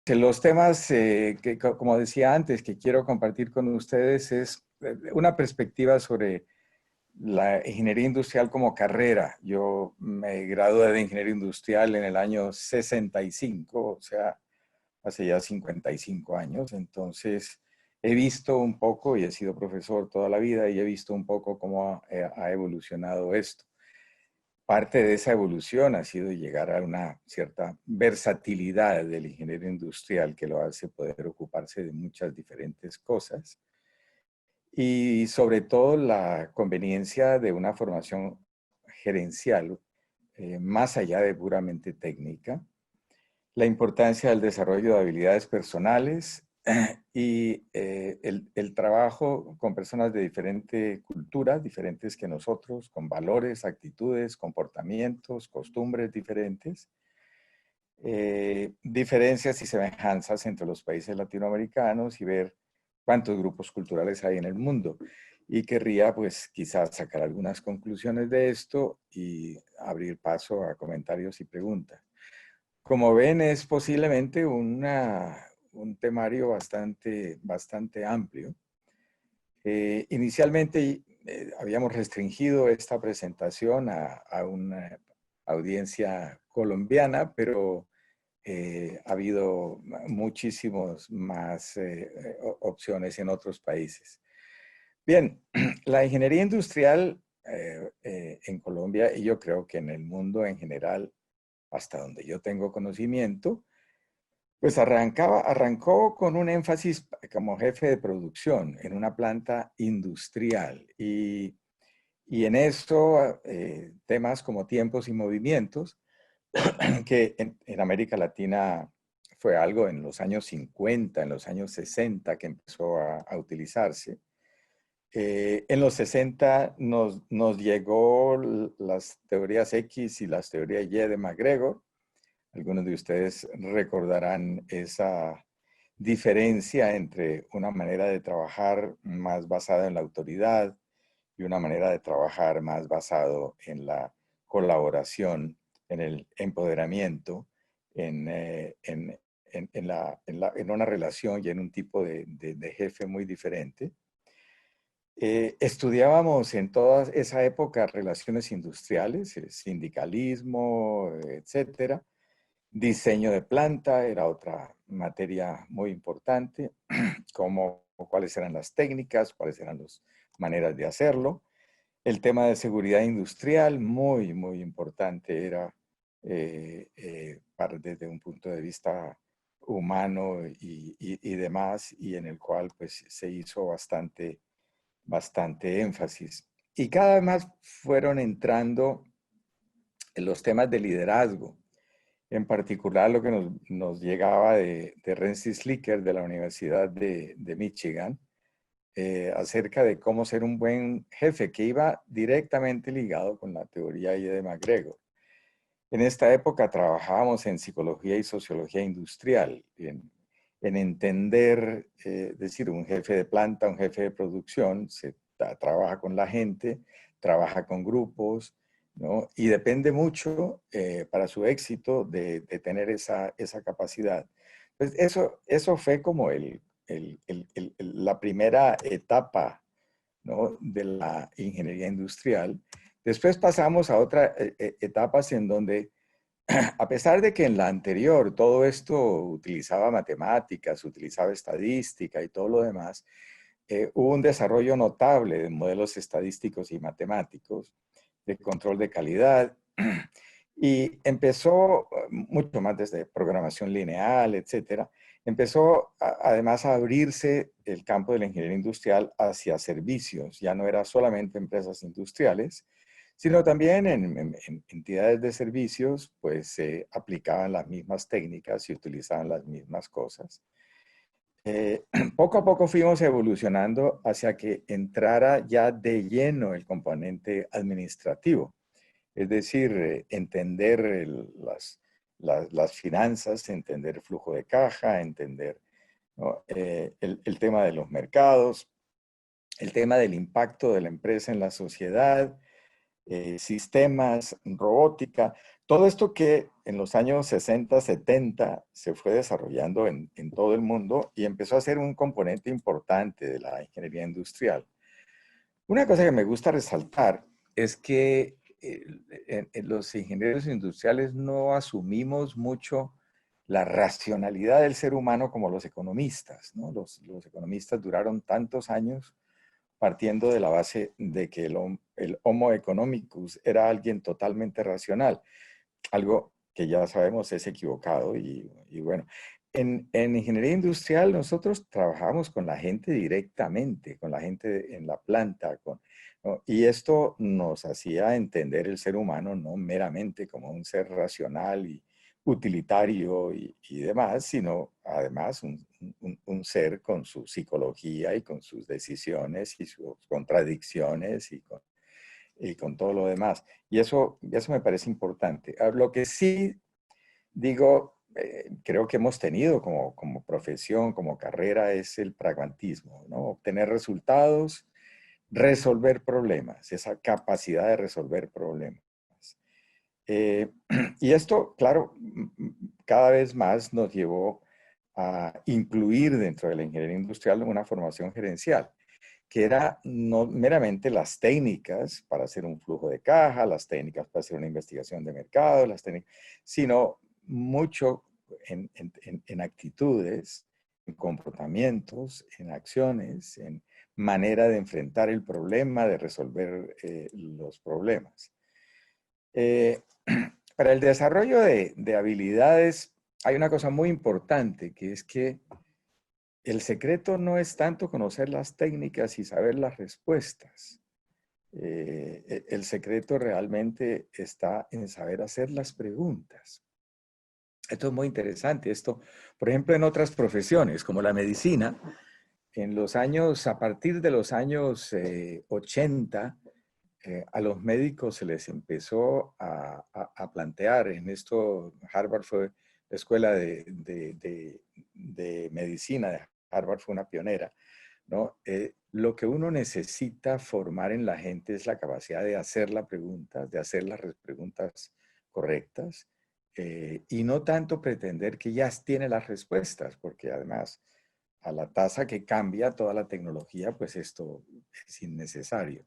Los temas que, como decía antes, que quiero compartir con ustedes es una perspectiva sobre la ingeniería industrial como carrera. Yo me gradué de ingeniería industrial en el año 65, o sea, hace ya 55 años. Entonces, he visto un poco, y he sido profesor toda la vida, y he visto un poco cómo ha evolucionado esto. Parte de esa evolución ha sido llegar a una cierta versatilidad del ingeniero industrial que lo hace poder ocuparse de muchas diferentes cosas y sobre todo la conveniencia de una formación gerencial más allá de puramente técnica, la importancia del desarrollo de habilidades personales y el trabajo con personas de diferente cultura, diferentes que nosotros, con valores, actitudes, comportamientos, costumbres diferentes, diferencias y semejanzas entre los países latinoamericanos y ver cuántos grupos culturales hay en el mundo. Y querría, pues, quizás sacar algunas conclusiones de esto y abrir paso a comentarios y preguntas. Como ven, es posiblemente un temario bastante amplio. Inicialmente habíamos restringido esta presentación a una audiencia colombiana, pero ha habido muchísimas más opciones en otros países. Bien, la ingeniería industrial en Colombia y yo creo que en el mundo en general, hasta donde yo tengo conocimiento, pues arrancó con un énfasis como jefe de producción en una planta industrial y en eso temas como tiempos y movimientos, que en América Latina fue algo en los años 50, en los años 60 que empezó a utilizarse. En los 60 nos llegó las teorías X y las teorías Y de MacGregor. Algunos de ustedes recordarán esa diferencia entre una manera de trabajar más basada en la autoridad y una manera de trabajar más basado en la colaboración, en el empoderamiento, en una relación y en un tipo de jefe muy diferente. Estudiábamos en toda esa época relaciones industriales, sindicalismo, etcétera. Diseño de planta era otra materia muy importante, como cuáles eran las técnicas, cuáles eran las maneras de hacerlo. El tema de seguridad industrial, muy importante, era desde un punto de vista humano y demás, y en el cual pues se hizo bastante énfasis. Y cada vez más fueron entrando en los temas de liderazgo. En particular, lo que nos llegaba de Rensselaer Slicker de la Universidad de Michigan, acerca de cómo ser un buen jefe, que iba directamente ligado con la teoría I de MacGregor. En esta época trabajábamos en psicología y sociología industrial, en entender, decir, un jefe de planta, un jefe de producción, trabaja con la gente, trabaja con grupos, ¿no? Y depende mucho para su éxito de tener esa capacidad. Pues eso fue como la primera etapa, ¿no?, de la ingeniería industrial. Después pasamos a otras etapas en donde, a pesar de que en la anterior todo esto utilizaba matemáticas, utilizaba estadística y todo lo demás, hubo un desarrollo notable de modelos estadísticos y matemáticos, de control de calidad, y empezó mucho más desde programación lineal, etcétera. Empezó además a abrirse el campo de la ingeniería industrial hacia servicios. Ya no era solamente empresas industriales, sino también en entidades de servicios, pues se aplicaban las mismas técnicas y utilizaban las mismas cosas. Poco a poco fuimos evolucionando hacia que entrara ya de lleno el componente administrativo. Es decir, entender las finanzas, entender el flujo de caja, entender, ¿no?, el tema de los mercados, el tema del impacto de la empresa en la sociedad, sistemas, robótica, todo esto que en los años 60, 70 se fue desarrollando en todo el mundo y empezó a ser un componente importante de la ingeniería industrial. Una cosa que me gusta resaltar es que en los ingenieros industriales no asumimos mucho la racionalidad del ser humano como los economistas, ¿no? Los economistas duraron tantos años partiendo de la base de que el Homo economicus era alguien totalmente racional, algo que ya sabemos es equivocado y bueno. En ingeniería industrial nosotros trabajamos con la gente directamente, con la gente en la planta, ¿no? Y esto nos hacía entender el ser humano no meramente como un ser racional y utilitario y demás, sino además un ser con su psicología y con sus decisiones y sus contradicciones y con todo lo demás. Y eso me parece importante. Lo que sí digo, creo que hemos tenido como profesión, como carrera, es el pragmatismo, ¿no? Obtener resultados, resolver problemas, esa capacidad de resolver problemas. Eh, y esto, claro, cada vez más nos llevó a incluir dentro de la ingeniería industrial una formación gerencial que era no meramente las técnicas para hacer un flujo de caja, las técnicas para hacer una investigación de mercado, las técnicas, sino mucho en actitudes, en comportamientos, en acciones, en manera de enfrentar el problema, de resolver los problemas. Eh, para el desarrollo de habilidades hay una cosa muy importante, que es que el secreto no es tanto conocer las técnicas y saber las respuestas. El secreto realmente está en saber hacer las preguntas. Esto es muy interesante. Esto, por ejemplo, en otras profesiones, como la medicina, a partir de los años 80, a los médicos se les empezó a plantear, en esto Harvard fue la escuela de medicina de Harvard, fue una pionera, ¿no? Lo que uno necesita formar en la gente es la capacidad de hacer la pregunta, de hacer las preguntas correctas, y no tanto pretender que ya tiene las respuestas, porque además a la tasa que cambia toda la tecnología, pues esto es innecesario.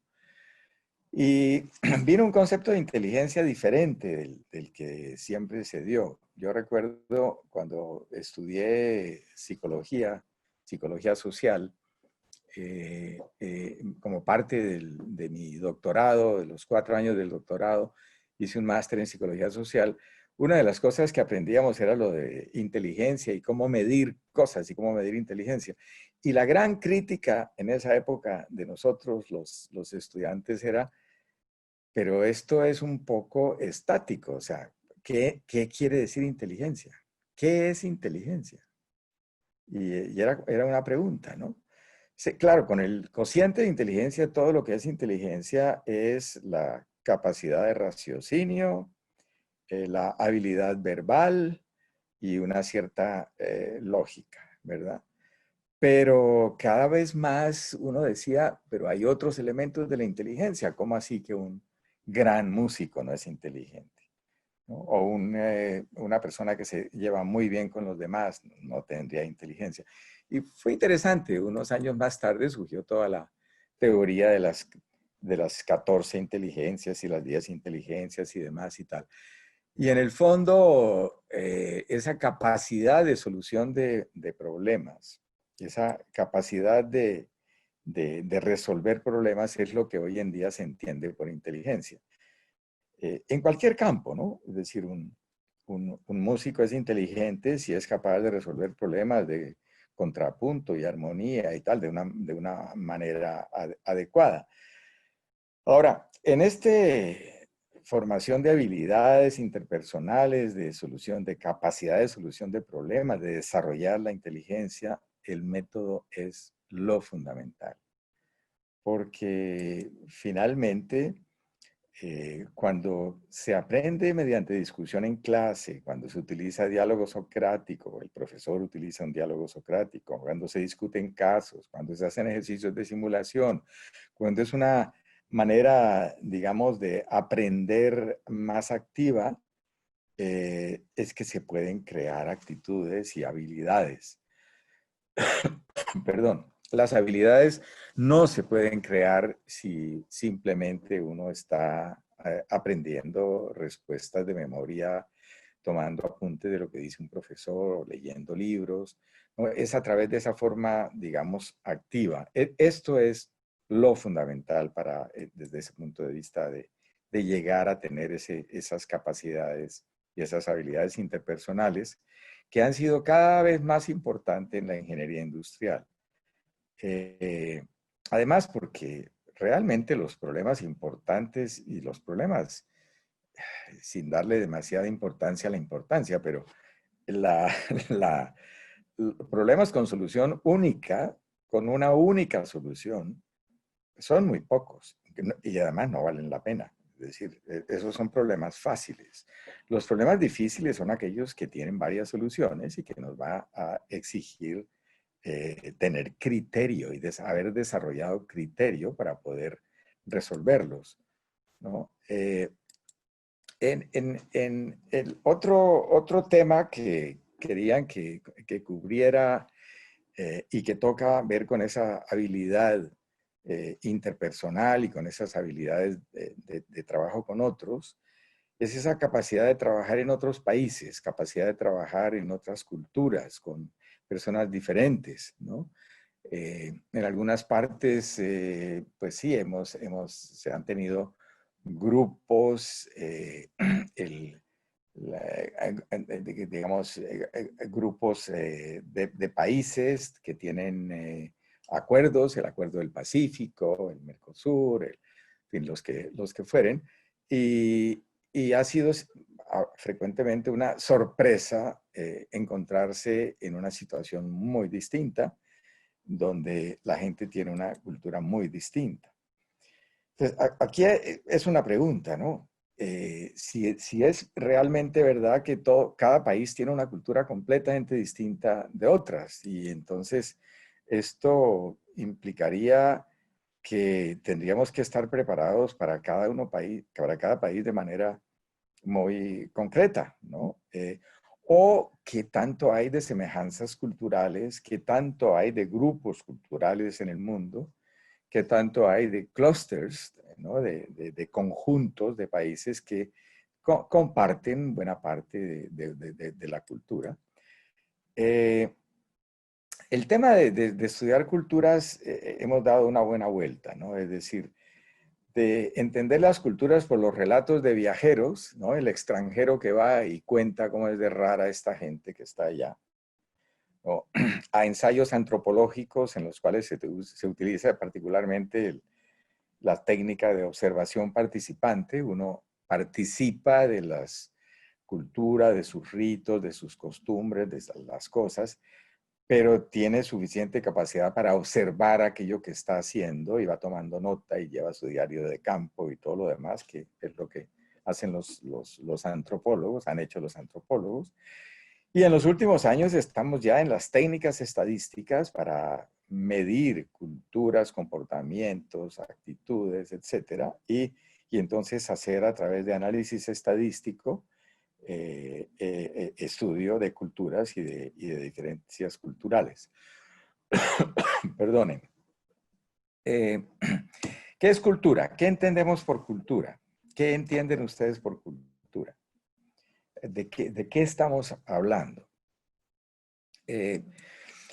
Y vino un concepto de inteligencia diferente del que siempre se dio. Yo recuerdo cuando estudié psicología social, como parte de mi doctorado, de los 4 años del doctorado, hice un máster en psicología social. Una de las cosas que aprendíamos era lo de inteligencia y cómo medir cosas y cómo medir inteligencia. Y la gran crítica en esa época de nosotros, los estudiantes, era, pero esto es un poco estático, o sea, ¿qué quiere decir inteligencia? ¿Qué es inteligencia? Y era una pregunta, ¿no? Sí, claro, con el cociente de inteligencia, todo lo que es inteligencia es la capacidad de raciocinio, la habilidad verbal y una cierta lógica, ¿verdad? Pero cada vez más uno decía, pero hay otros elementos de la inteligencia, ¿cómo así que un gran músico no es inteligente? ¿No? O una persona que se lleva muy bien con los demás no tendría inteligencia. Y fue interesante, unos años más tarde surgió toda la teoría de las 14 inteligencias y las 10 inteligencias y demás y tal. Y en el fondo, esa capacidad de solución de problemas, esa capacidad de resolver problemas es lo que hoy en día se entiende por inteligencia. En cualquier campo, ¿no? Es decir, un músico es inteligente si es capaz de resolver problemas de contrapunto y armonía y tal, de una manera adecuada. Ahora, en este formación de habilidades interpersonales, de solución, de capacidad de solución de problemas, de desarrollar la inteligencia, el método es lo fundamental. Porque finalmente, cuando se aprende mediante discusión en clase, cuando se utiliza diálogo socrático, el profesor utiliza un diálogo socrático, cuando se discuten casos, cuando se hacen ejercicios de simulación, cuando es una manera, digamos, de aprender más activa es que se pueden crear actitudes y habilidades. Perdón, las habilidades no se pueden crear si simplemente uno está aprendiendo respuestas de memoria, tomando apuntes de lo que dice un profesor o leyendo libros. ¿No? Es a través de esa forma, digamos, activa. Esto es lo fundamental para, desde ese punto de vista de llegar a tener esas capacidades y esas habilidades interpersonales que han sido cada vez más importantes en la ingeniería industrial. Eh, Además, porque realmente los problemas importantes y los problemas, sin darle demasiada importancia a la importancia, pero la, la, problemas con solución única, con una única solución, son muy pocos y además no valen la pena. Es decir, esos son problemas fáciles. Los problemas difíciles son aquellos que tienen varias soluciones y que nos va a exigir tener criterio y haber desarrollado criterio para poder resolverlos, ¿no? En el otro tema que querían que cubriera y que toca ver con esa habilidad interpersonal y con esas habilidades de trabajo con otros, es esa capacidad de trabajar en otros países, capacidad de trabajar en otras culturas, con personas diferentes, ¿no? En algunas partes, pues sí, se han tenido grupos, el, digamos, grupos de países que tienen acuerdos, el Acuerdo del Pacífico, el Mercosur, en fin, los que fueren, y ha sido frecuentemente una sorpresa encontrarse en una situación muy distinta, donde la gente tiene una cultura muy distinta. Entonces, aquí es una pregunta, ¿no? Si es realmente verdad que cada país tiene una cultura completamente distinta de otras, y entonces esto implicaría que tendríamos que estar preparados para cada país de manera muy concreta, ¿no? O qué tanto hay de semejanzas culturales, qué tanto hay de grupos culturales en el mundo, qué tanto hay de clusters, ¿no? De conjuntos de países que comparten buena parte de la cultura. Eh, el tema de estudiar culturas, hemos dado una buena vuelta, ¿no? Es decir, de entender las culturas por los relatos de viajeros, ¿no? El extranjero que va y cuenta cómo es de rara esta gente que está allá, ¿no? A ensayos antropológicos en los cuales se utiliza particularmente la técnica de observación participante. Uno participa de las culturas, de sus ritos, de sus costumbres, de las cosas, pero tiene suficiente capacidad para observar aquello que está haciendo y va tomando nota y lleva su diario de campo y todo lo demás, que es lo que hacen los antropólogos, han hecho los antropólogos. Y en los últimos años estamos ya en las técnicas estadísticas para medir culturas, comportamientos, actitudes, etcétera, y entonces hacer a través de análisis estadístico estudio de culturas y de diferencias culturales. Perdonen. ¿Qué es cultura? ¿Qué entendemos por cultura? ¿Qué entienden ustedes por cultura? De qué estamos hablando?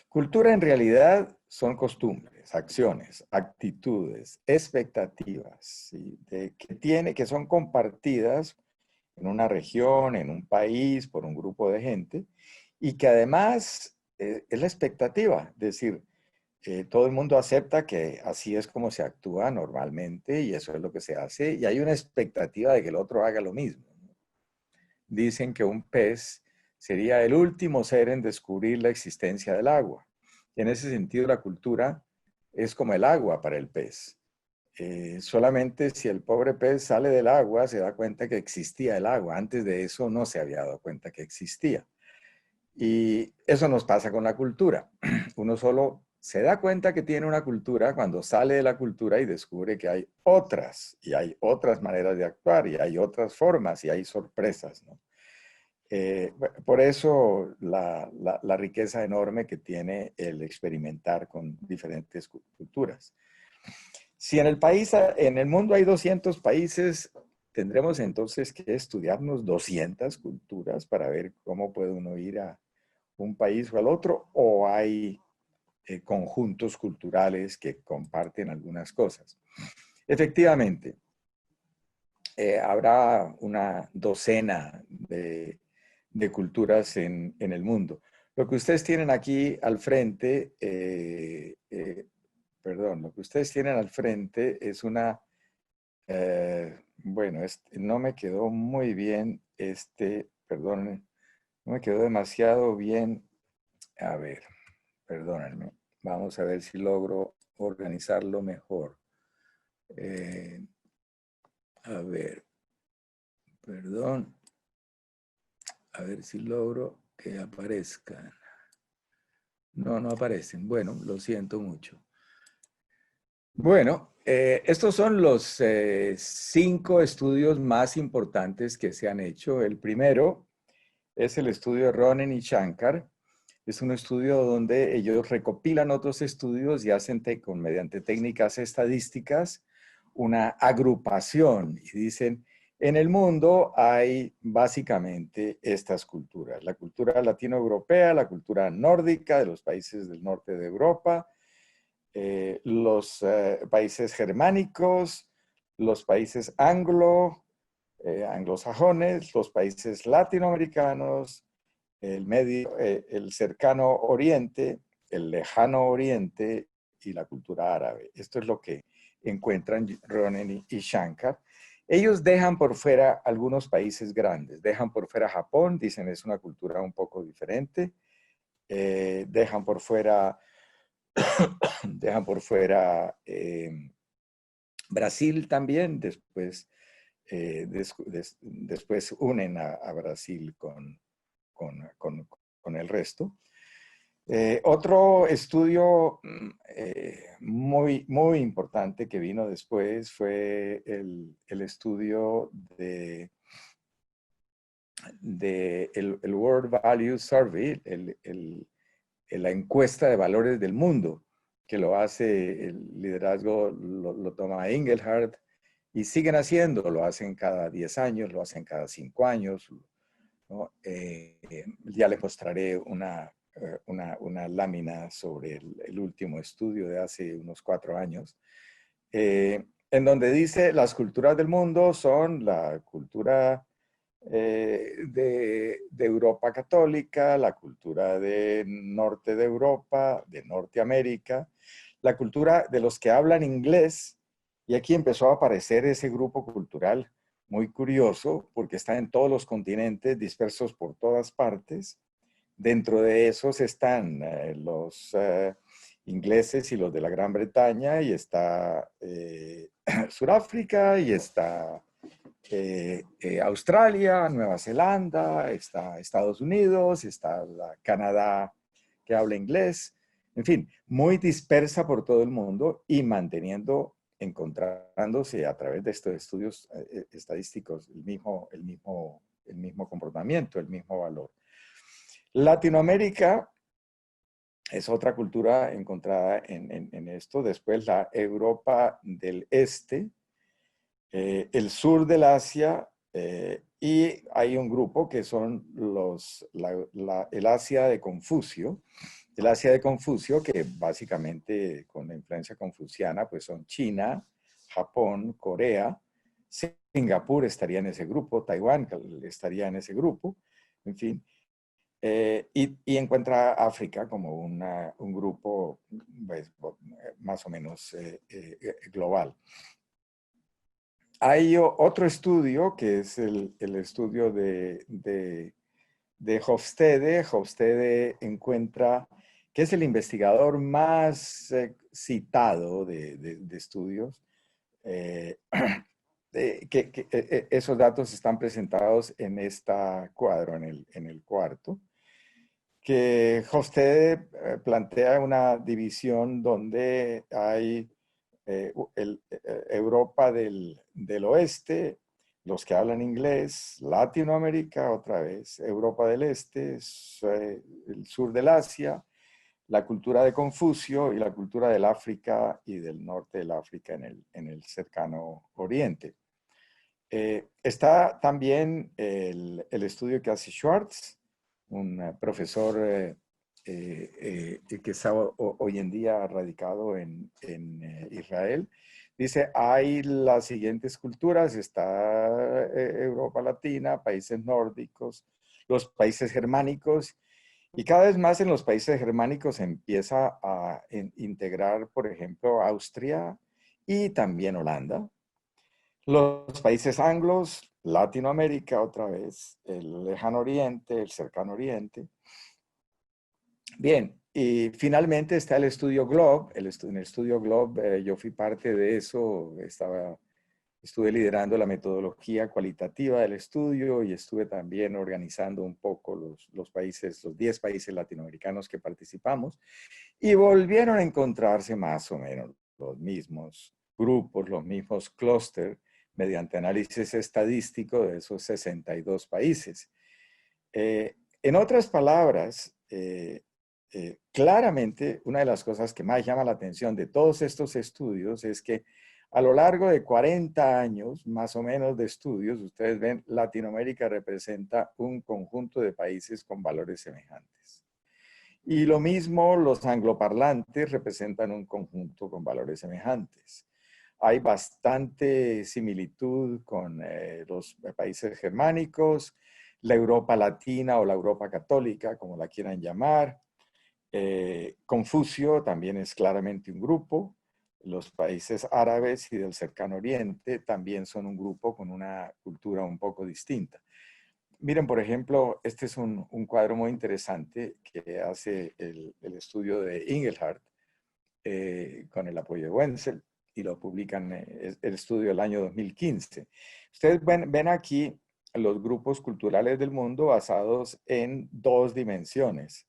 Cultura en realidad son costumbres, acciones, actitudes, expectativas, ¿sí? Que son compartidas en una región, en un país, por un grupo de gente, y que además es la expectativa, es decir, todo el mundo acepta que así es como se actúa normalmente y eso es lo que se hace, y hay una expectativa de que el otro haga lo mismo. Dicen que un pez sería el último ser en descubrir la existencia del agua. Y en ese sentido, la cultura es como el agua para el pez. Solamente si el pobre pez sale del agua, se da cuenta que existía el agua. Antes de eso no se había dado cuenta que existía. Y eso nos pasa con la cultura. Uno solo se da cuenta que tiene una cultura cuando sale de la cultura y descubre que hay otras, y hay otras maneras de actuar, y hay otras formas, y hay sorpresas, ¿no? Por eso la riqueza enorme que tiene el experimentar con diferentes culturas. Si en el país, en el mundo hay 200 países, tendremos entonces que estudiarnos 200 culturas para ver cómo puede uno ir a un país o al otro, o hay conjuntos culturales que comparten algunas cosas. Efectivamente, habrá una docena de culturas en el mundo. Lo que ustedes tienen aquí al frente, perdón, lo que ustedes tienen al frente es una, bueno, no me quedó muy bien perdón, no me quedó demasiado bien. A ver, perdónenme. Vamos a ver si logro organizarlo mejor. Eh, a ver, perdón. A ver si logro que aparezcan. No, no aparecen. Bueno, lo siento mucho. Bueno, estos son los 5 estudios más importantes que se han hecho. El primero es el estudio de Ronen y Shankar. Es un estudio donde ellos recopilan otros estudios y hacen mediante técnicas estadísticas una agrupación y dicen, en el mundo hay básicamente estas culturas, la cultura latinoeuropea, la cultura nórdica de los países del norte de Europa, los países germánicos, los países anglosajones, los países latinoamericanos, el cercano oriente, el lejano oriente y la cultura árabe. Esto es lo que encuentran Ronen y Shankar. Ellos dejan por fuera algunos países grandes, dejan por fuera Japón, dicen es una cultura un poco diferente, dejan por fuera, Brasil también, después unen a Brasil con el resto. Otro estudio muy importante que vino después fue el estudio el World Value Survey, la encuesta de valores del mundo, que lo hace el liderazgo, lo toma Engelhardt, y siguen haciendo, lo hacen cada 10 años, lo hacen cada 5 años, ¿no? Ya les mostraré una lámina sobre el último estudio de hace unos 4 años, en donde dice las culturas del mundo son la cultura de Europa católica, la cultura de norte de Europa, de Norteamérica, la cultura de los que hablan inglés, y aquí empezó a aparecer ese grupo cultural muy curioso, porque está en todos los continentes, dispersos por todas partes. Dentro de esos están los ingleses y los de la Gran Bretaña, y está Sudáfrica, y está Australia, Nueva Zelanda, está Estados Unidos, está Canadá que habla inglés, en fin, muy dispersa por todo el mundo y encontrándose a través de estos estudios estadísticos el mismo comportamiento, el mismo valor. Latinoamérica es otra cultura encontrada en esto. Después la Europa del Este, el sur del Asia, y hay un grupo que son el Asia de Confucio. El Asia de Confucio, que básicamente con la influencia confuciana, pues son China, Japón, Corea, Singapur estaría en ese grupo, Taiwán estaría en ese grupo, en fin. Y encuentra África como un grupo pues, más o menos global. Hay otro estudio que es el estudio de Hofstede. Hofstede encuentra que es el investigador más citado de estudios. Esos datos están presentados en este cuadro, en el cuarto, que Hofstede plantea una división donde hay Europa del oeste, los que hablan inglés, Latinoamérica otra vez, Europa del este, el sur del Asia, la cultura de Confucio y la cultura del África y del norte del África en el cercano oriente. Está también el estudio que hace Schwartz, un profesor que está hoy en día radicado en Israel. Dice, hay las siguientes culturas, está Europa Latina, países nórdicos, los países germánicos, y cada vez más en los países germánicos se empieza a integrar, por ejemplo, Austria y también Holanda. Los países anglos, Latinoamérica otra vez, el lejano oriente, el cercano oriente. Bien, y finalmente está el estudio Globe. En el estudio Globe yo fui parte de eso, estuve liderando la metodología cualitativa del estudio y estuve también organizando un poco los países, los 10 países latinoamericanos que participamos, y volvieron a encontrarse más o menos los mismos grupos, los mismos clústeres, mediante análisis estadístico de esos 62 países. En otras palabras, claramente una de las cosas que más llama la atención de todos estos estudios es que a lo largo de 40 años, más o menos de estudios, ustedes ven, Latinoamérica representa un conjunto de países con valores semejantes. Y lo mismo, los angloparlantes representan un conjunto con valores semejantes. Hay bastante similitud con los países germánicos, la Europa latina o la Europa católica, como la quieran llamar. Confucio también es claramente un grupo. Los países árabes y del cercano oriente también son un grupo con una cultura un poco distinta. Miren, por ejemplo, este es un cuadro muy interesante que hace el estudio de Ingelhardt con el apoyo de Wenzel y lo publican el estudio del año 2015. Ustedes ven aquí los grupos culturales del mundo basados en dos dimensiones.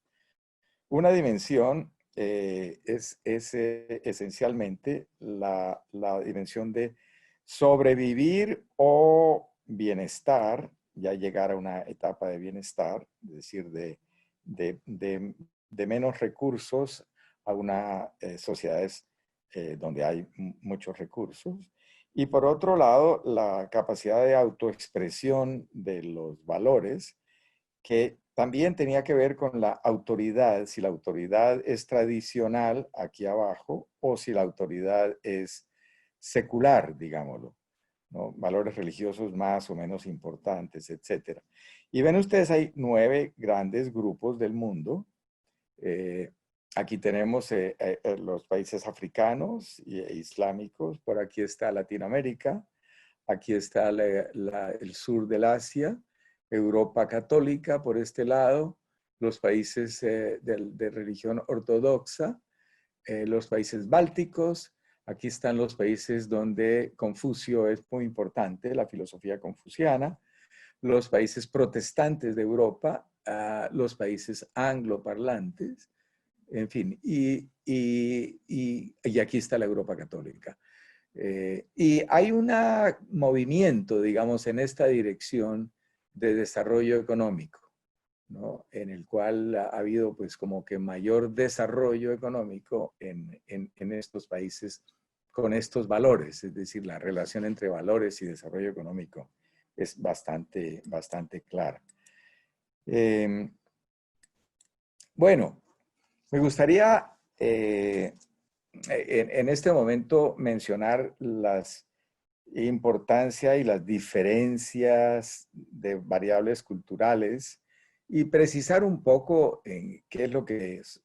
Una dimensión es esencialmente la dimensión de sobrevivir o bienestar, ya llegar a una etapa de bienestar, es decir, de menos recursos a una sociedades donde hay muchos recursos. Y por otro lado, la capacidad de autoexpresión de los valores, que también tenía que ver con la autoridad, si la autoridad es tradicional aquí abajo o si la autoridad es secular, digámoslo, ¿no? Valores religiosos más o menos importantes, etc. Y ven ustedes, hay 9 grandes grupos del mundo. Aquí tenemos los países africanos e islámicos, por aquí está Latinoamérica, aquí está el sur del Asia, Europa católica por este lado, los países de religión ortodoxa, los países bálticos, aquí están los países donde Confucio es muy importante, la filosofía confuciana, los países protestantes de Europa, los países angloparlantes, en fin, y aquí está la Europa católica. Y hay un movimiento, digamos, en esta dirección de desarrollo económico, ¿no? En el cual ha habido pues como que mayor desarrollo económico en estos países con estos valores, es decir, la relación entre valores y desarrollo económico es bastante clara. Bueno, me gustaría en este momento mencionar las importancia y las diferencias de variables culturales y precisar un poco en qué es lo que es,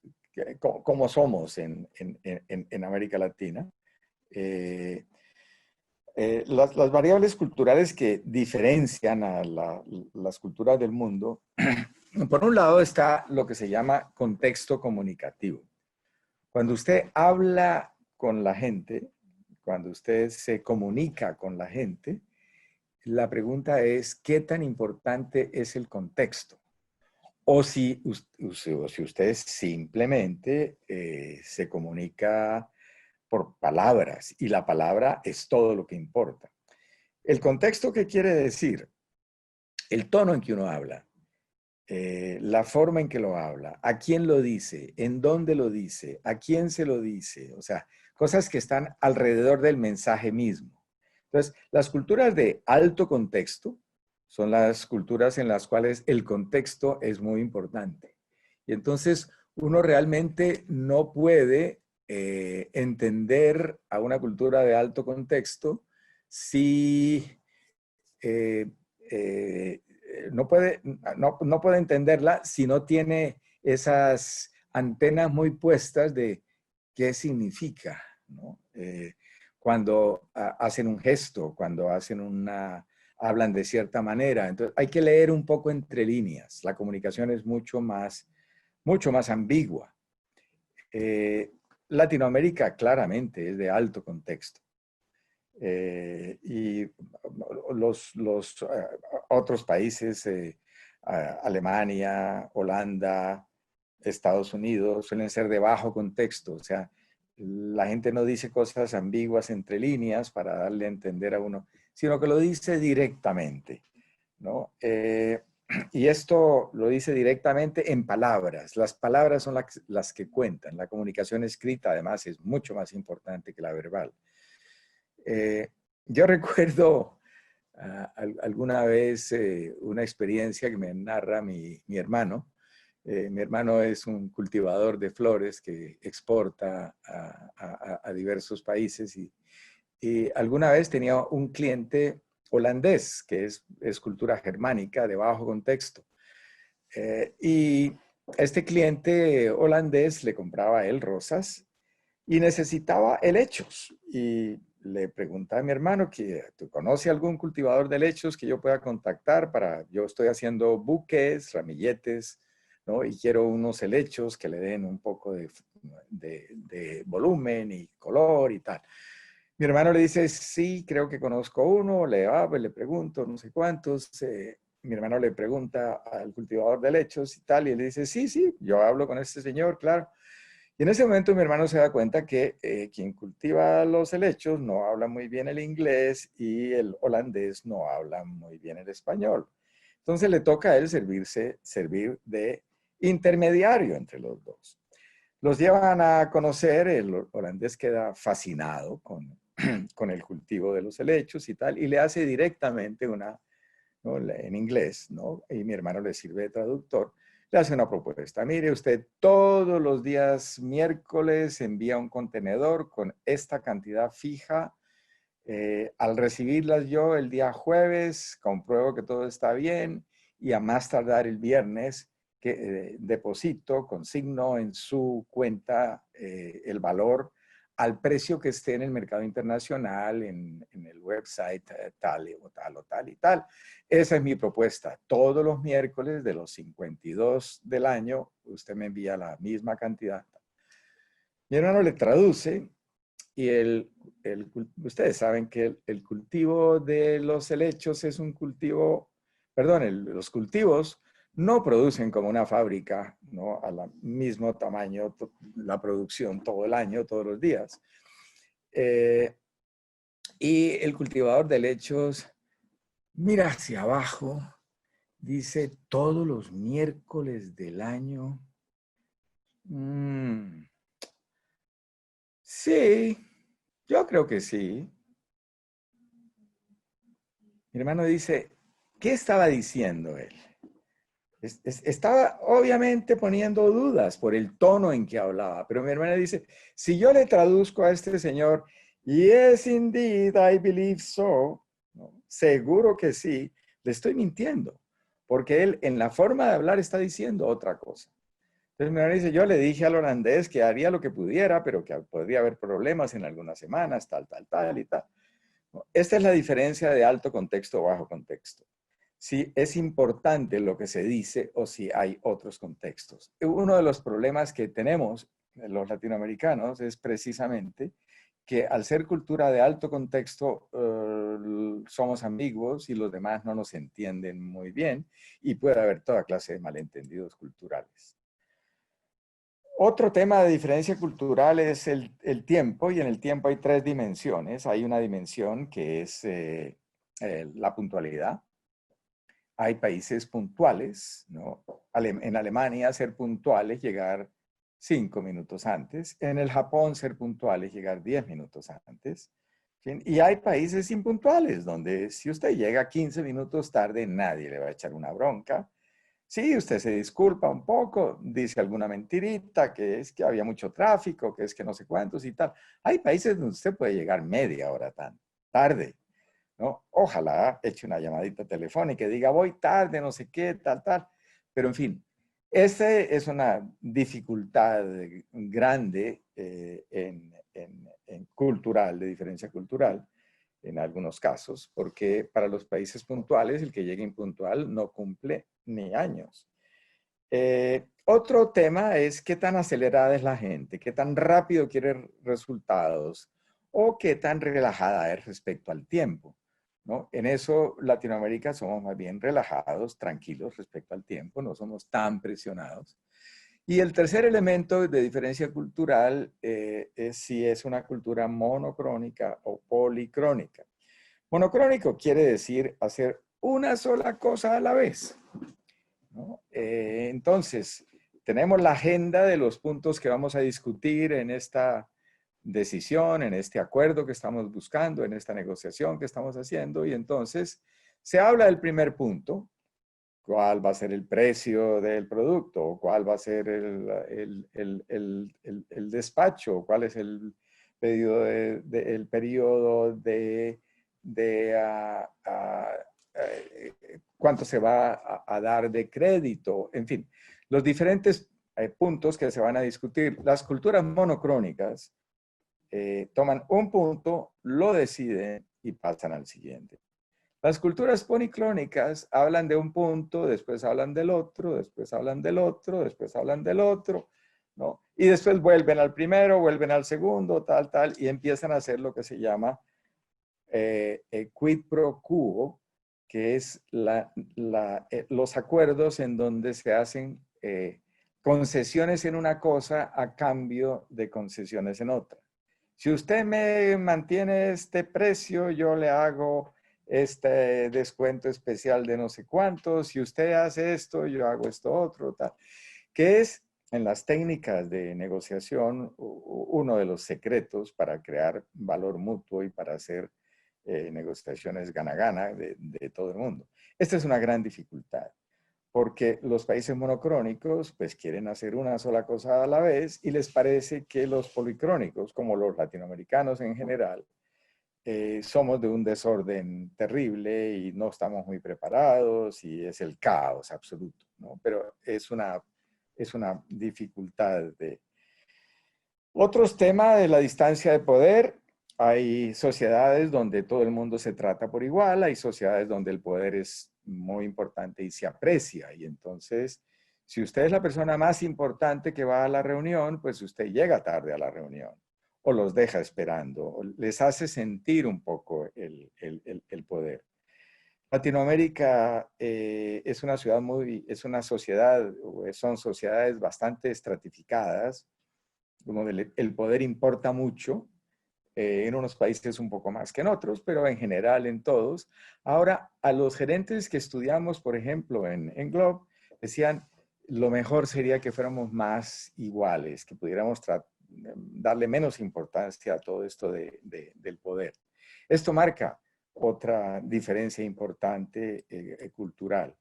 cómo somos en América Latina. Eh, las variables culturales que diferencian a las culturas del mundo, por un lado está lo que se llama contexto comunicativo. Cuando usted habla con la gente, cuando usted se comunica con la gente, la pregunta es, ¿qué tan importante es el contexto? o si usted simplemente se comunica por palabras y la palabra es todo lo que importa. El contexto, ¿qué quiere decir? El tono en que uno habla, la forma en que lo habla, a quién lo dice, en dónde lo dice, a quién se lo dice, o sea, cosas que están alrededor del mensaje mismo. Entonces, las culturas de alto contexto son las culturas en las cuales el contexto es muy importante. Y entonces uno realmente no puede entender a una cultura de alto contexto si eh, eh, no puede entenderla si no tiene esas antenas muy puestas de qué significa, ¿no? Cuando hacen un gesto, cuando hablan de cierta manera. Entonces, hay que leer un poco entre líneas. La comunicación es mucho más ambigua. Eh, Latinoamérica claramente es de alto contexto. Y los otros países, Alemania, Holanda, Estados Unidos, suelen ser de bajo contexto. O sea, la gente no dice cosas ambiguas entre líneas para darle a entender a uno, sino que lo dice directamente, ¿no? Y esto lo dice directamente en palabras. Las palabras son las que cuentan. La comunicación escrita, además, es mucho más importante que la verbal. Yo recuerdo alguna vez una experiencia que me narra mi hermano. Mi hermano es un cultivador de flores que exporta a diversos países y alguna vez tenía un cliente holandés, que es cultura germánica de bajo contexto. Y este cliente holandés le compraba a él rosas y necesitaba helechos. Y le pregunté a mi hermano que tú conoces algún cultivador de helechos que yo pueda contactar para, yo estoy haciendo buques, ramilletes, ¿no? Y quiero unos helechos que le den un poco de volumen y color y tal. Mi hermano le dice, sí, creo que conozco uno, le hablo, le pregunto, no sé cuántos. Mi hermano le pregunta al cultivador de helechos y tal, y él le dice, sí, sí, yo hablo con este señor, claro. Y en ese momento mi hermano se da cuenta que quien cultiva los helechos no habla muy bien el inglés y el holandés no habla muy bien el español. Entonces le toca a él servir de intermediario entre los dos. Los llevan a conocer, el holandés queda fascinado con el cultivo de los helechos y tal, y le hace directamente ¿no? En inglés, ¿no? Y mi hermano le sirve de traductor, le hace una propuesta. Mire, usted todos los días miércoles envía un contenedor con esta cantidad fija. Al recibirlas yo el día jueves, compruebo que todo está bien y a más tardar el viernes que deposito, consigno en su cuenta el valor al precio que esté en el mercado internacional, en el website tal o tal o tal y tal. Esa es mi propuesta. Todos los miércoles de los 52 del año, usted me envía la misma cantidad. Mi hermano le traduce y ustedes saben que el cultivo de los helechos es un cultivo, perdón, los cultivos no producen como una fábrica, ¿no? Al mismo tamaño, la producción todo el año, todos los días. Y el cultivador de helechos mira hacia abajo, dice todos los miércoles del año. Sí, yo creo que sí. Mi hermano dice, ¿qué estaba diciendo él? Estaba obviamente poniendo dudas por el tono en que hablaba, pero mi hermana dice, si yo le traduzco a este señor, yes, indeed, I believe so, ¿no? Seguro que sí, le estoy mintiendo, porque él en la forma de hablar está diciendo otra cosa. Entonces mi hermana dice, yo le dije al holandés que haría lo que pudiera, pero que podría haber problemas en algunas semanas, tal, tal, tal y tal. Esta es la diferencia de alto contexto o bajo contexto. Si es importante lo que se dice o si hay otros contextos. Uno de los problemas que tenemos los latinoamericanos es precisamente que al ser cultura de alto contexto somos amigos y los demás no nos entienden muy bien y puede haber toda clase de malentendidos culturales. Otro tema de diferencia cultural es el tiempo, y en el tiempo hay tres dimensiones. Hay una dimensión que es la puntualidad. Hay países puntuales, ¿no? En Alemania ser puntuales, llegar 5 minutos antes. En el Japón ser puntuales, llegar 10 minutos antes. ¿Sí? Y hay países impuntuales, donde si usted llega 15 minutos tarde, nadie le va a echar una bronca. Sí, usted se disculpa un poco, dice alguna mentirita, que es que había mucho tráfico, que es que no sé cuántos y tal. Hay países donde usted puede llegar media hora tan tarde, ¿no? Ojalá eche una llamadita telefónica y diga, voy tarde, no sé qué, tal, tal. Pero en fin, esta es una dificultad grande en cultural, de diferencia cultural, en algunos casos, porque para los países puntuales, el que llegue impuntual no cumple ni años. Otro tema es qué tan acelerada es la gente, qué tan rápido quiere resultados o qué tan relajada es respecto al tiempo, ¿no? En eso, Latinoamérica somos más bien relajados, tranquilos respecto al tiempo, no somos tan presionados. Y el tercer elemento de diferencia cultural es si es una cultura monocrónica o policrónica. Monocrónico quiere decir hacer una sola cosa a la vez, ¿no? Entonces, tenemos la agenda de los puntos que vamos a discutir en esta decisión, en este acuerdo que estamos buscando, en esta negociación que estamos haciendo, y entonces se habla del primer punto, cuál va a ser el precio del producto, cuál va a ser el despacho, cuál es el periodo el periodo cuánto se va a dar de crédito, en fin, los diferentes puntos que se van a discutir. Las culturas monocrónicas toman un punto, lo deciden y pasan al siguiente. Las culturas policrónicas hablan de un punto, después hablan del otro, después hablan del otro, después hablan del otro, ¿no? Y después vuelven al primero, vuelven al segundo, tal, tal, y empiezan a hacer lo que se llama quid pro quo, que es los acuerdos en donde se hacen concesiones en una cosa a cambio de concesiones en otra. Si usted me mantiene este precio, yo le hago este descuento especial de no sé cuánto. Si usted hace esto, yo hago esto otro, tal. Que es en las técnicas de negociación uno de los secretos para crear valor mutuo y para hacer negociaciones gana-gana de todo el mundo. Esta es una gran dificultad, porque los países monocrónicos pues quieren hacer una sola cosa a la vez y les parece que los policrónicos, como los latinoamericanos en general, somos de un desorden terrible y no estamos muy preparados y es el caos absoluto, ¿no? Pero es una dificultad de... Otros temas de la distancia de poder. Hay sociedades donde todo el mundo se trata por igual, hay sociedades donde el poder es muy importante y se aprecia. Y entonces, si usted es la persona más importante que va a la reunión, pues usted llega tarde a la reunión o los deja esperando, o les hace sentir un poco el poder. Latinoamérica es una ciudad es una sociedad, son sociedades bastante estratificadas, donde el poder importa mucho, en unos países un poco más que en otros, pero en general en todos. Ahora, a los gerentes que estudiamos, por ejemplo, en Globe, decían, lo mejor sería que fuéramos más iguales, que pudiéramos darle menos importancia a todo esto del poder. Esto marca otra diferencia importante cultural.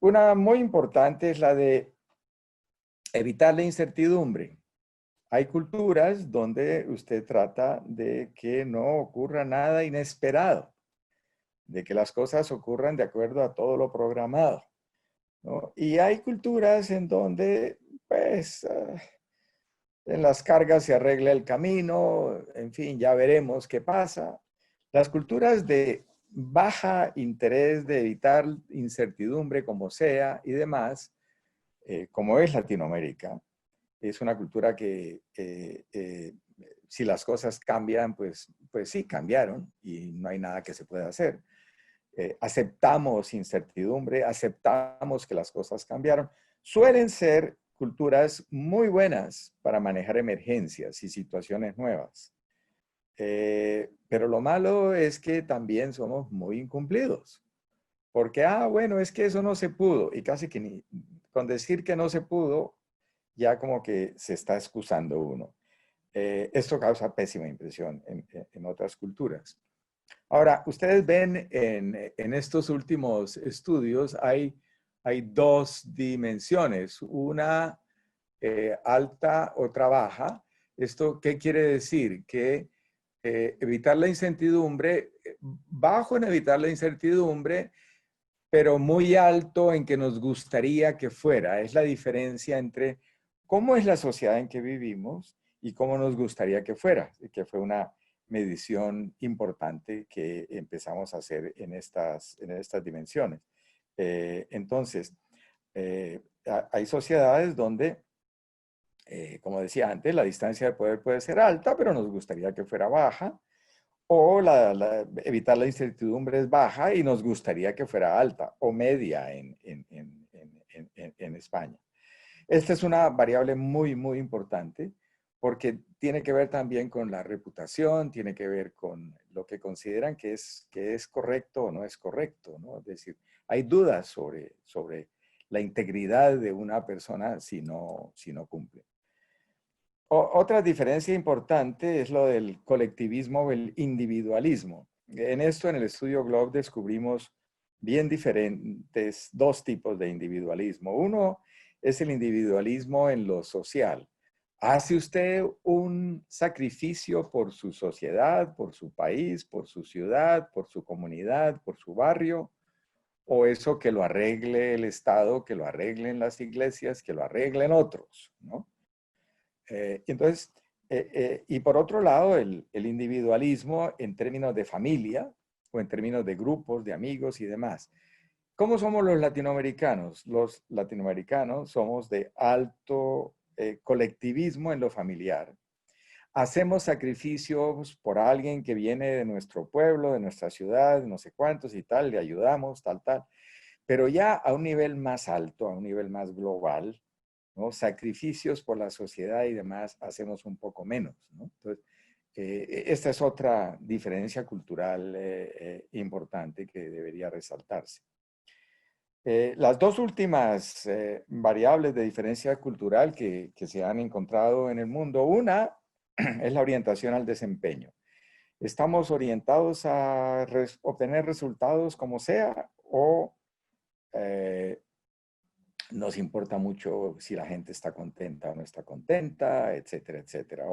Una muy importante es la de evitar la incertidumbre. Hay culturas donde usted trata de que no ocurra nada inesperado, de que las cosas ocurran de acuerdo a todo lo programado, ¿no? Y hay culturas en donde, pues, en las cargas se arregla el camino, en fin, ya veremos qué pasa. Las culturas de baja interés, de evitar incertidumbre como sea y demás, como es Latinoamérica, es una cultura que si las cosas cambian, pues sí, cambiaron y no hay nada que se pueda hacer. Aceptamos incertidumbre, aceptamos que las cosas cambiaron. Suelen ser culturas muy buenas para manejar emergencias y situaciones nuevas. Pero lo malo es que también somos muy incumplidos. Porque, bueno, es que eso no se pudo. Y casi que ni con decir que no se pudo, ya como que se está excusando uno. Esto causa pésima impresión en otras culturas. Ahora, ustedes ven en estos últimos estudios hay dos dimensiones, una alta, otra baja. ¿Esto qué quiere decir? Que evitar la incertidumbre, bajo en evitar la incertidumbre, pero muy alto en que nos gustaría que fuera. Es la diferencia entre cómo es la sociedad en que vivimos y cómo nos gustaría que fue una medición importante que empezamos a hacer en estas dimensiones. Entonces, hay sociedades donde, como decía antes, la distancia de poder puede ser alta, pero nos gustaría que fuera baja, o evitar la incertidumbre es baja y nos gustaría que fuera alta o media en España. Esta es una variable muy, muy importante porque tiene que ver también con la reputación, tiene que ver con lo que consideran que es correcto o no es correcto, ¿no? Es decir, hay dudas sobre la integridad de una persona si no cumple. Otra diferencia importante es lo del colectivismo o el individualismo. En esto, en el estudio Globe, descubrimos bien diferentes dos tipos de individualismo. Uno es el individualismo en lo social. ¿Hace usted un sacrificio por su sociedad, por su país, por su ciudad, por su comunidad, por su barrio? ¿O eso que lo arregle el Estado, que lo arreglen las iglesias, que lo arreglen otros, ¿no? Entonces, y por otro lado, el individualismo en términos de familia o en términos de grupos, de amigos y demás. ¿Cómo somos los latinoamericanos? Los latinoamericanos somos de alto colectivismo en lo familiar. Hacemos sacrificios por alguien que viene de nuestro pueblo, de nuestra ciudad, no sé cuántos y tal, le ayudamos, tal, tal. Pero ya a un nivel más alto, a un nivel más global, ¿no? Sacrificios por la sociedad y demás hacemos un poco menos, ¿no? Entonces, esta es otra diferencia cultural importante que debería resaltarse. Las dos últimas variables de diferencia cultural que se han encontrado en el mundo, una es la orientación al desempeño. ¿Estamos orientados a obtener resultados como sea o nos importa mucho si la gente está contenta o no está contenta, etcétera, etcétera?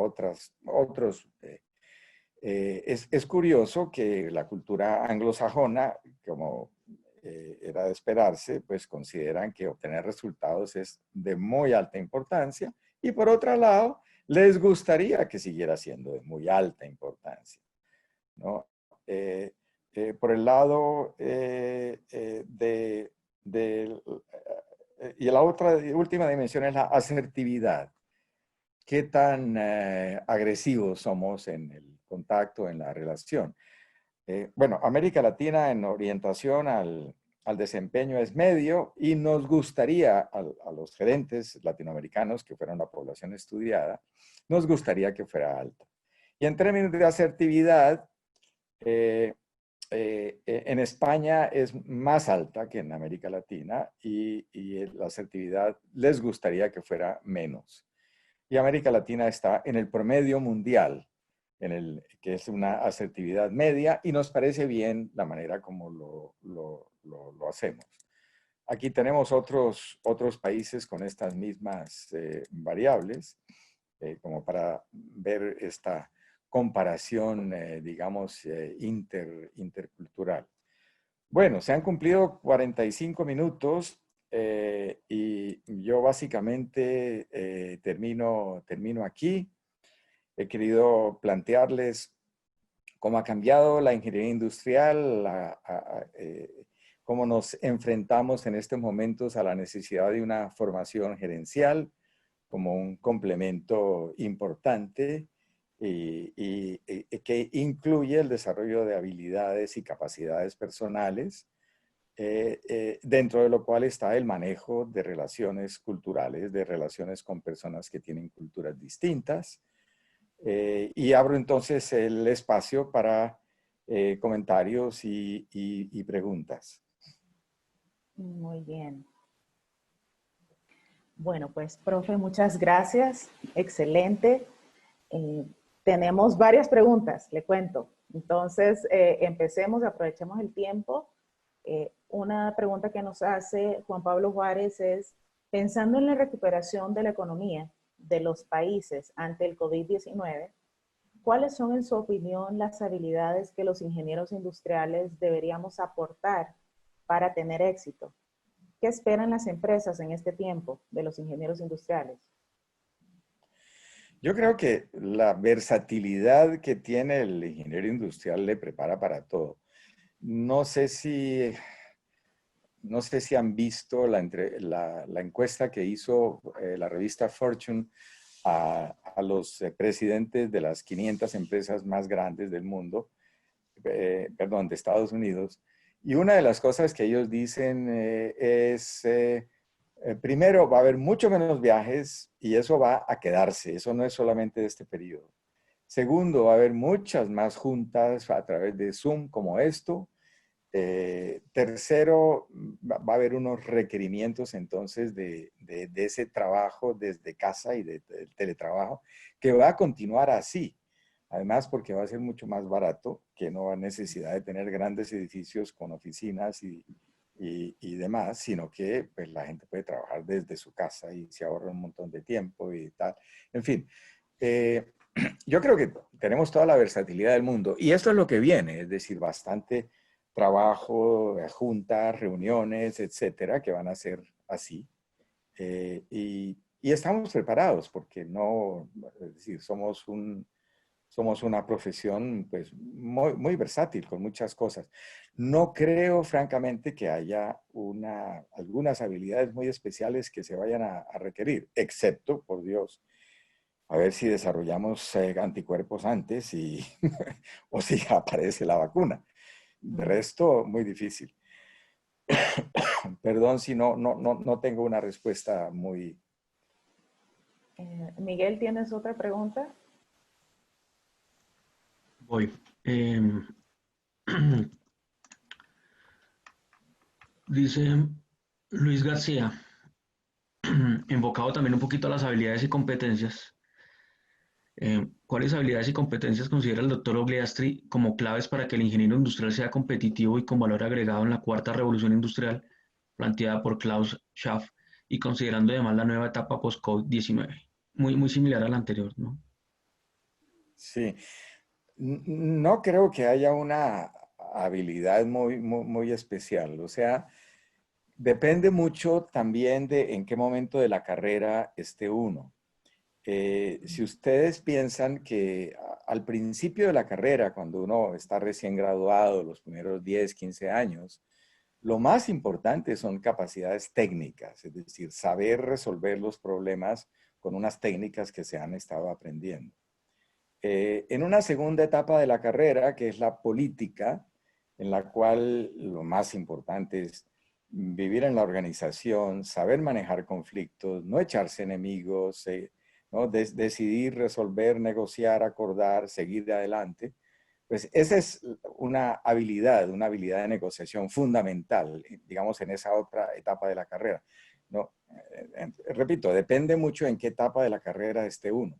Es curioso que la cultura anglosajona, como era de esperarse, pues consideran que obtener resultados es de muy alta importancia y por otro lado, les gustaría que siguiera siendo de muy alta importancia, ¿no? Por el lado y la otra última dimensión es la asertividad. ¿Qué tan agresivos somos en el contacto, en la relación? Bueno, América Latina en orientación al desempeño es medio y nos gustaría a los gerentes latinoamericanos, que fueron la población estudiada, nos gustaría que fuera alta. Y en términos de asertividad, en España es más alta que en América Latina y la asertividad les gustaría que fuera menos. Y América Latina está en el promedio mundial, que es una asertividad media, y nos parece bien la manera como lo hacemos. Aquí tenemos otros países con estas mismas variables, como para ver esta comparación, digamos, intercultural. Bueno, se han cumplido 45 minutos y yo básicamente termino aquí. He querido plantearles cómo ha cambiado la ingeniería industrial, cómo nos enfrentamos en estos momentos a la necesidad de una formación gerencial como un complemento importante que incluye el desarrollo de habilidades y capacidades personales, dentro de lo cual está el manejo de relaciones culturales, de relaciones con personas que tienen culturas distintas. Y abro entonces el espacio para comentarios y preguntas. Muy bien. Bueno, pues, profe, muchas gracias. Excelente. Eh, Tenemos varias preguntas, le cuento. Entonces, empecemos, aprovechemos el tiempo. Una pregunta que nos hace Juan Pablo Juárez es, pensando en la recuperación de la economía de los países ante el COVID-19, ¿cuáles son, en su opinión, las habilidades que los ingenieros industriales deberíamos aportar para tener éxito? ¿Qué esperan las empresas en este tiempo de los ingenieros industriales? Yo creo que la versatilidad que tiene el ingeniero industrial le prepara para todo. No sé si, no sé si han visto la encuesta que hizo la revista Fortune a los presidentes de las 500 empresas más grandes del mundo, perdón, de Estados Unidos. Y una de las cosas que ellos dicen primero, va a haber mucho menos viajes y eso va a quedarse. Eso no es solamente de este periodo. Segundo, va a haber muchas más juntas a través de Zoom como esto. Tercero, va a haber unos requerimientos entonces de ese trabajo desde casa y del teletrabajo que va a continuar así. Además, porque va a ser mucho más barato, que no va a necesidad de tener grandes edificios con oficinas y demás, sino que pues, la gente puede trabajar desde su casa y se ahorra un montón de tiempo y tal. En fin, yo creo que tenemos toda la versatilidad del mundo y esto es lo que viene, es decir, bastante trabajo, juntas, reuniones, etcétera, que van a ser así. Y estamos preparados porque no, es decir, somos una profesión pues, muy versátil con muchas cosas. No creo, francamente, que haya algunas habilidades muy especiales que se vayan a requerir, excepto, por Dios, a ver si desarrollamos anticuerpos antes o si aparece la vacuna. De resto, muy difícil. Perdón si no tengo una respuesta muy... Miguel, ¿tienes otra pregunta? Voy. Dice Luis García, enfocado también un poquito a las habilidades y competencias. ¿Cuáles habilidades y competencias considera el doctor Ogliastri como claves para que el ingeniero industrial sea competitivo y con valor agregado en la cuarta revolución industrial planteada por Klaus Schwab y considerando además la nueva etapa post-COVID-19? Muy similar a la anterior, ¿no? Sí, no creo que haya una habilidad muy especial. O sea, depende mucho también de en qué momento de la carrera esté uno. Si ustedes piensan que al principio de la carrera, cuando uno está recién graduado, los primeros 10, 15 años, lo más importante son capacidades técnicas, es decir, saber resolver los problemas con unas técnicas que se han estado aprendiendo. En una segunda etapa de la carrera, que es la política, en la cual lo más importante es vivir en la organización, saber manejar conflictos, no echarse enemigos, ¿no? Decidir, resolver, negociar, acordar, seguir adelante. Pues esa es una habilidad de negociación fundamental, digamos, en esa otra etapa de la carrera. ¿No? Repito, depende mucho en qué etapa de la carrera esté uno.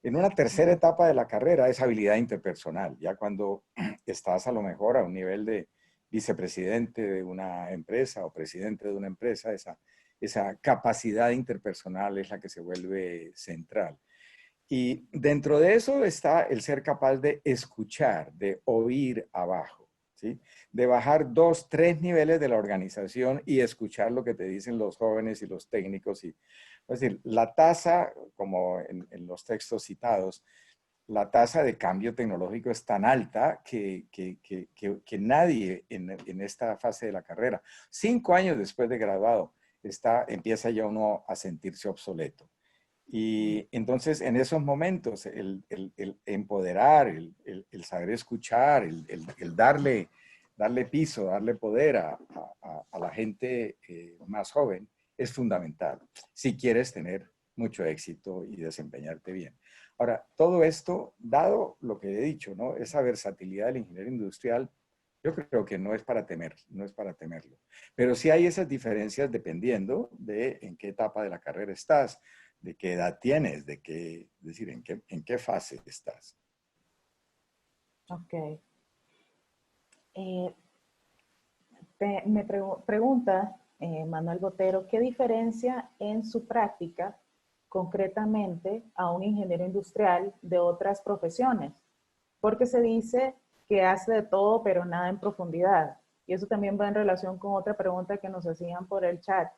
En una tercera etapa de la carrera es habilidad interpersonal, ya cuando estás a lo mejor a un nivel de vicepresidente de una empresa o presidente de una empresa, esa capacidad interpersonal es la que se vuelve central. Y dentro de eso está el ser capaz de escuchar, de oír abajo, ¿sí? De bajar 2, 3 niveles de la organización y escuchar lo que te dicen los jóvenes y los técnicos. Es decir, la tasa, como en los textos citados, la tasa de cambio tecnológico es tan alta que nadie en esta fase de la carrera, 5 años después de graduado, empieza ya uno a sentirse obsoleto. Y entonces en esos momentos el empoderar, el saber escuchar, el darle piso, darle poder a la gente más joven es fundamental si quieres tener mucho éxito y desempeñarte bien. Ahora, todo esto, dado lo que he dicho, ¿no? Esa versatilidad del ingeniero industrial, yo creo que no es para temer, no es para temerlo. Pero sí hay esas diferencias dependiendo de en qué etapa de la carrera estás, de qué edad tienes, de qué, es decir, en qué fase estás. Ok. Pregunta Manuel Botero, ¿qué diferencia en su práctica concretamente a un ingeniero industrial de otras profesiones? Porque se dice que hace de todo, pero nada en profundidad. Y eso también va en relación con otra pregunta que nos hacían por el chat,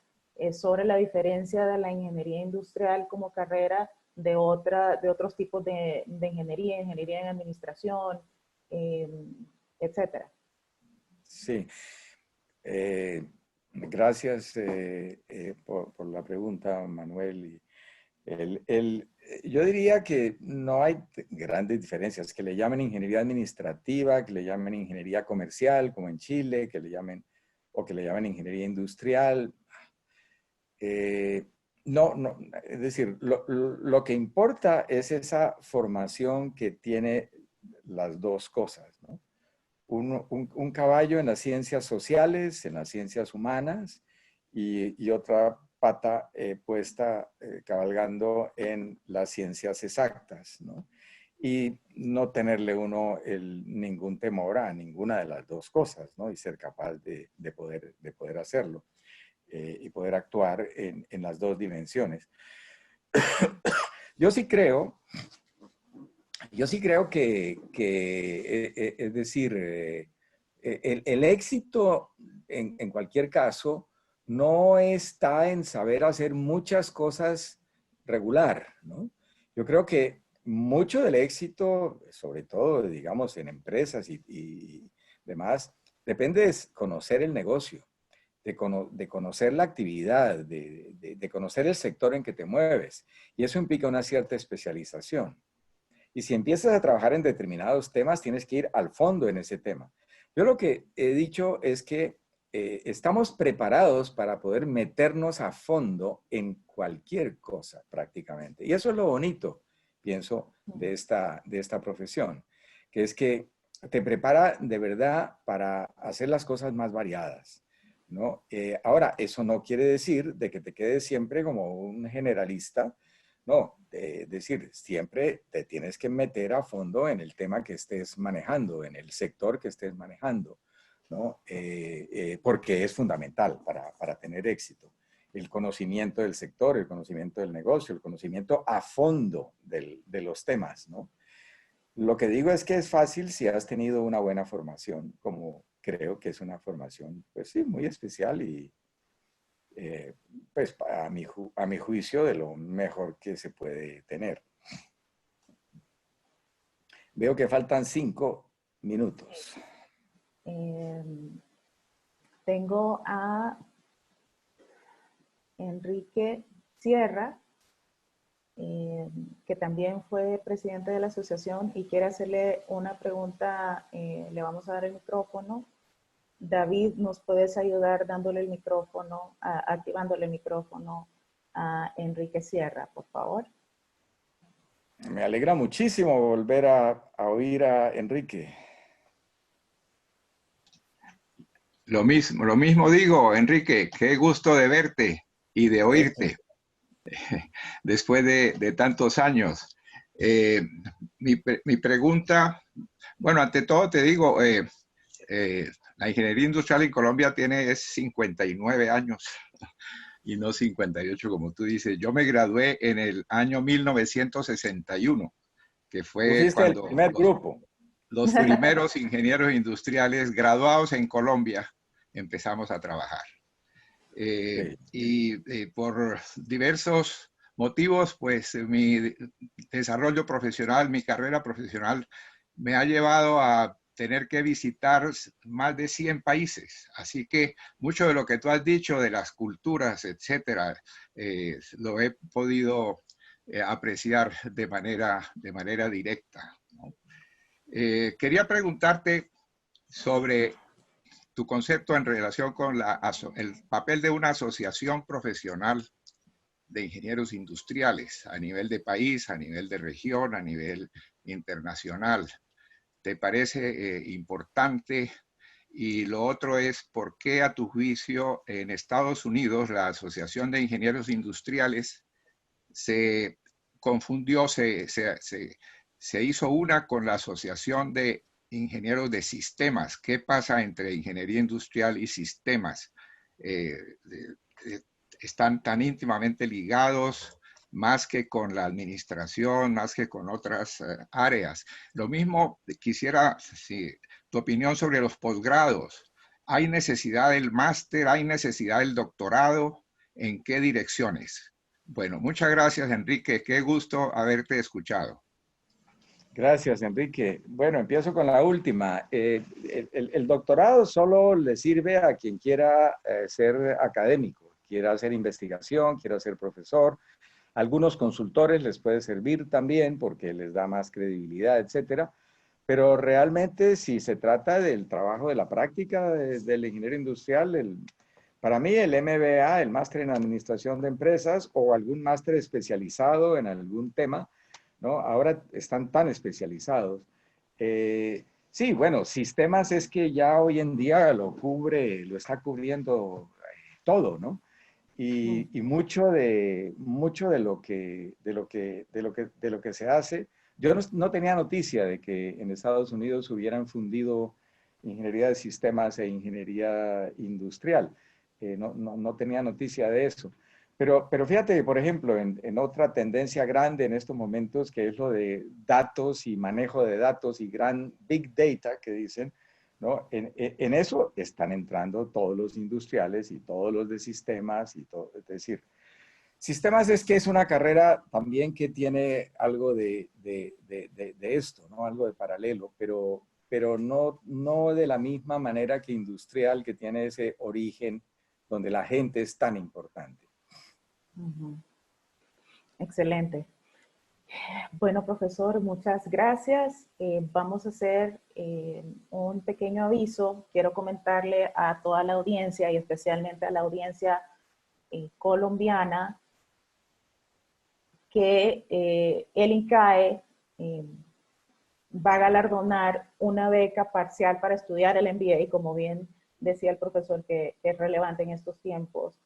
sobre la diferencia de la ingeniería industrial como carrera de otros tipos de ingeniería, ingeniería en administración, eh, etcétera. Sí. Gracias por la pregunta, Manuel. Yo diría que no hay grandes diferencias, que le llamen ingeniería administrativa, que le llamen ingeniería comercial, como en Chile, que le llamen, o que le llamen ingeniería industrial. Eh, no, es decir, lo que importa es esa formación que tiene las dos cosas, ¿no? Un caballo en las ciencias sociales, en las ciencias humanas, y otra pata puesta cabalgando en las ciencias exactas, ¿no? Y no tenerle uno ningún temor a ninguna de las dos cosas, ¿no? Y ser capaz de poder hacerlo y poder actuar en las dos dimensiones. Yo sí creo, que es decir, el éxito en cualquier caso no está en saber hacer muchas cosas regular, ¿no? Yo creo que mucho del éxito, sobre todo, digamos, en empresas y demás, depende de conocer el negocio, de conocer la actividad, de conocer el sector en que te mueves. Y eso implica una cierta especialización. Y si empiezas a trabajar en determinados temas, tienes que ir al fondo en ese tema. Yo lo que he dicho es que estamos preparados para poder meternos a fondo en cualquier cosa prácticamente. Y eso es lo bonito, pienso, de esta profesión, que es que te prepara de verdad para hacer las cosas más variadas, ¿no? Ahora, eso no quiere decir de que te quedes siempre como un generalista, no, es decir, siempre te tienes que meter a fondo en el tema que estés manejando, en el sector que estés manejando, ¿no? Porque es fundamental para tener éxito. El conocimiento del sector, el conocimiento del negocio, el conocimiento a fondo de los temas, ¿no? Lo que digo es que es fácil si has tenido una buena formación, como creo que es una formación, pues sí, muy especial y, eh, pues a mi juicio, de lo mejor que se puede tener. Veo que faltan 5 minutos. Eh, Tengo a Enrique Sierra, que también fue presidente de la asociación y quiere hacerle una pregunta. Le vamos a dar el micrófono. David, ¿nos puedes ayudar dándole el micrófono, activándole el micrófono Enrique Sierra, por favor? Me alegra muchísimo volver a oír a Enrique. Lo mismo digo, Enrique, qué gusto de verte y de oírte después de tantos años. Eh, mi pregunta, bueno, ante todo te digo, la ingeniería industrial en Colombia tiene 59 años y no 58 como tú dices. Yo me gradué en el año 1961, que Tú fue fuiste el cuando primer grupo. los primeros ingenieros industriales graduados en Colombia empezamos a trabajar. Sí. Por diversos motivos, pues mi desarrollo profesional, mi carrera profesional me ha llevado a tener que visitar más de 100 países. Así que mucho de lo que tú has dicho de las culturas, etcétera, lo he podido apreciar de manera directa, ¿no? Quería preguntarte sobre tu concepto en relación con el papel de una asociación profesional de ingenieros industriales a nivel de país, a nivel de región, a nivel internacional. ¿Te parece importante? Y lo otro es, ¿por qué a tu juicio en Estados Unidos la Asociación de Ingenieros Industriales se confundió, se hizo una con la Asociación de Ingenieros de Sistemas? ¿Qué pasa entre ingeniería industrial y sistemas? ¿Están tan íntimamente ligados más que con la administración, más que con otras áreas? Lo mismo quisiera, tu opinión sobre los posgrados. ¿Hay necesidad del máster? ¿Hay necesidad del doctorado? ¿En qué direcciones? Bueno, muchas gracias, Enrique. Qué gusto haberte escuchado. Gracias, Enrique. Bueno, empiezo con la última. El doctorado solo le sirve a quien quiera ser académico, quiera hacer investigación, quiera ser profesor. Algunos consultores les puede servir también porque les da más credibilidad, etcétera. Pero realmente, si se trata del trabajo de la práctica del ingeniero industrial, para mí el MBA, el máster en administración de empresas o algún máster especializado en algún tema, ¿no? Ahora están tan especializados. Sí, bueno, sistemas es que ya hoy en día lo está cubriendo todo, ¿no? Y mucho de lo que se hace, yo no tenía noticia de que en Estados Unidos hubieran fundido ingeniería de sistemas e ingeniería industrial. No tenía noticia de eso. Pero fíjate, por ejemplo, en otra tendencia grande en estos momentos, que es lo de datos y manejo de datos y gran big data que dicen, ¿no? En eso están entrando todos los industriales y todos los de sistemas y todo. Es decir, sistemas es que es una carrera también que tiene algo de esto, ¿no? Algo de paralelo, pero no de la misma manera que industrial, que tiene ese origen donde la gente es tan importante. Excelente. Bueno, profesor, muchas gracias. Vamos a hacer un pequeño aviso. Quiero comentarle a toda la audiencia y especialmente a la audiencia colombiana que el INCAE va a galardonar una beca parcial para estudiar el MBA, como bien decía el profesor, que es relevante en estos tiempos,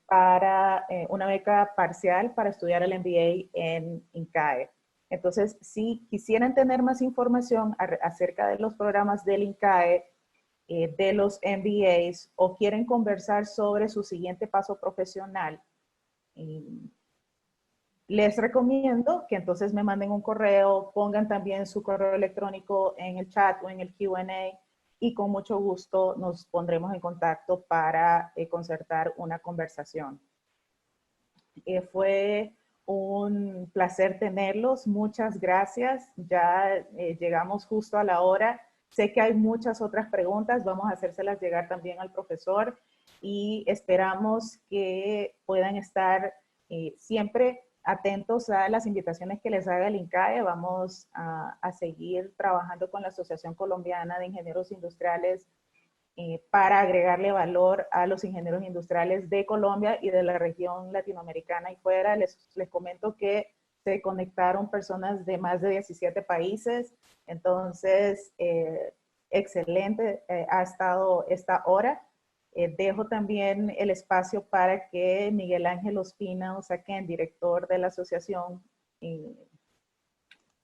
para una beca parcial para estudiar el MBA en INCAE. Entonces, si quisieran tener más información acerca de los programas del INCAE, de los MBAs, o quieren conversar sobre su siguiente paso profesional, les recomiendo que entonces me manden un correo, pongan también su correo electrónico en el chat o en el Q&A, y con mucho gusto nos pondremos en contacto para concertar una conversación. Fue un placer tenerlos, muchas gracias. Ya llegamos justo a la hora. Sé que hay muchas otras preguntas, vamos a hacérselas llegar también al profesor y esperamos que puedan estar siempre atentos a las invitaciones que les haga el INCAE. Vamos a seguir trabajando con la Asociación Colombiana de Ingenieros Industriales para agregarle valor a los ingenieros industriales de Colombia y de la región latinoamericana y fuera. Les comento que se conectaron personas de más de 17 países, entonces excelente ha estado esta hora. Dejo también el espacio para que Miguel Ángel Ospina Usaquén, director de la asociación,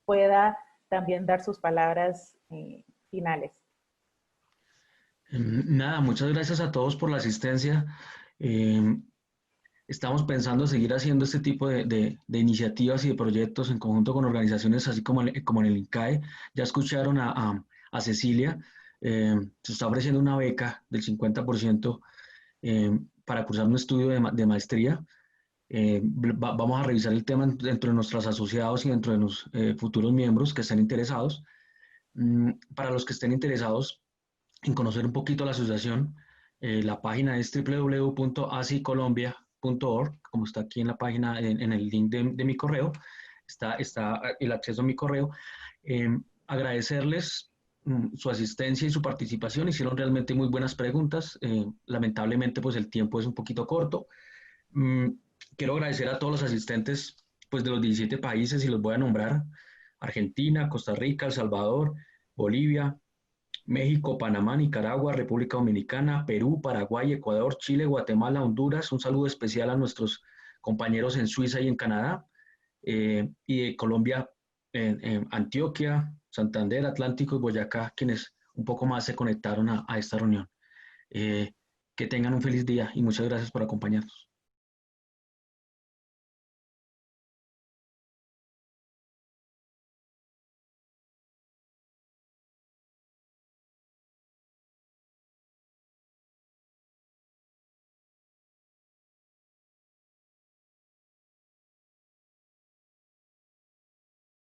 pueda también dar sus palabras finales. Nada, muchas gracias a todos por la asistencia. Estamos pensando seguir haciendo este tipo de iniciativas y de proyectos en conjunto con organizaciones así como en el INCAE. Ya escucharon a Cecilia, se está ofreciendo una beca del 50% para cursar un estudio de maestría. Vamos a revisar el tema dentro de nuestros asociados y dentro de los futuros miembros que estén interesados. Para los que estén interesados en conocer un poquito la asociación, la página es www.asicolombia.com. www.suizaincanadá.org, como está aquí en la página, en el link de mi correo, está el acceso a mi correo. Agradecerles su asistencia y su participación. Hicieron realmente muy buenas preguntas. Lamentablemente, pues el tiempo es un poquito corto. Mm, Quiero agradecer a todos los asistentes, pues de los 17 países, y los voy a nombrar: Argentina, Costa Rica, El Salvador, Bolivia, México, Panamá, Nicaragua, República Dominicana, Perú, Paraguay, Ecuador, Chile, Guatemala, Honduras. Un saludo especial a nuestros compañeros en Suiza y en Canadá, y de Colombia, en Antioquia, Santander, Atlántico y Boyacá, quienes un poco más se conectaron a esta reunión. Que tengan un feliz día y muchas gracias por acompañarnos.